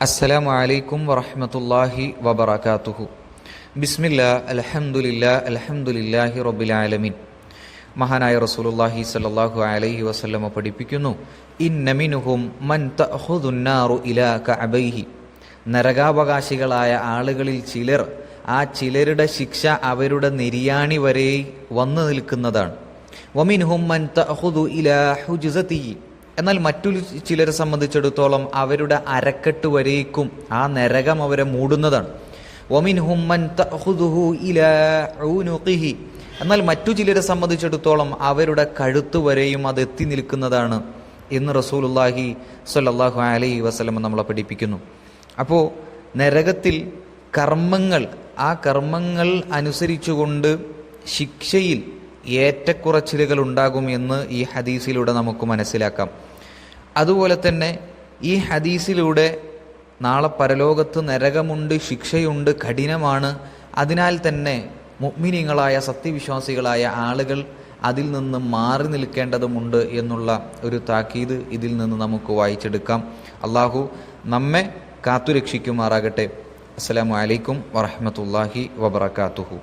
അസ്സലാമു അലൈക്കും വറഹ്മത്തുള്ളാഹി വബറകാതുഹു. ബിസ്മില്ലാ അൽഹംദുലില്ലാഹി റബ്ബിൽ ആലമീൻ. മഹാനായ റസൂലുള്ളാഹി സ്വല്ലല്ലാഹു അലൈഹി വസല്ലമ പഠിപ്പിക്കുന്നു, ഇന്ന മിൻഹും മൻ തഅഖുദുൻ നാറു ഇലാ കഅബൈഹി. നരകാവകാശികളായ ആളുകളിൽ ചിലർ, ആ ചിലരുടെ ശിക്ഷ അവരുടെ നെരിയാണി വരെ വന്നു നിൽക്കുന്നതാണ്. വമിൻഹും മൻ തഅഖുദു ഇലാ ഹുജ്സതിഹി. എന്നാൽ മറ്റു ചിലരെ സംബന്ധിച്ചിടത്തോളം അവരുടെ അരക്കെട്ട് വരേക്കും ആ നരകം അവരെ മൂടുന്നതാണ്. വമിൻഹും മൻ തഅഖുദുഹു ഇലാ ഉനുഖിഹി. എന്നാൽ മറ്റു ചിലരെ സംബന്ധിച്ചിടത്തോളം അവരുടെ കഴുത്ത് വരെയും അത് എത്തി നിൽക്കുന്നതാണ് എന്ന് റസൂലുള്ളാഹി സ്വല്ലല്ലാഹു അലൈഹി വസല്ലം നമ്മളെ പഠിപ്പിക്കുന്നു. അപ്പോൾ നരകത്തിൽ ആ കർമ്മങ്ങൾ അനുസരിച്ചുകൊണ്ട് ശിക്ഷയിൽ ഏറ്റക്കുറച്ചിലുകൾ ഉണ്ടാകും എന്ന് ഈ ഹദീസിലൂടെ നമുക്ക് മനസ്സിലാക്കാം. അതുപോലെ തന്നെ ഈ ഹദീസിലൂടെ നാളെ പരലോകത്ത് നരകമുണ്ട്, ശിക്ഷയുണ്ട്, കഠിനമാണ്. അതിനാൽ തന്നെ മുഅ്മിനീങ്ങളായ സത്യവിശ്വാസികളായ ആളുകൾ അതിൽ നിന്ന് മാറി നിൽക്കേണ്ടതുമുണ്ട് എന്നുള്ള ഒരു താക്കീത് ഇതിൽ നിന്ന് നമുക്ക് വായിച്ചെടുക്കാം. അള്ളാഹു നമ്മെ കാത്തുരക്ഷിക്കുമാറാകട്ടെ. അസ്സലാമു അലൈക്കും വറഹ്മത്തുള്ളാഹി വബറകാതുഹു.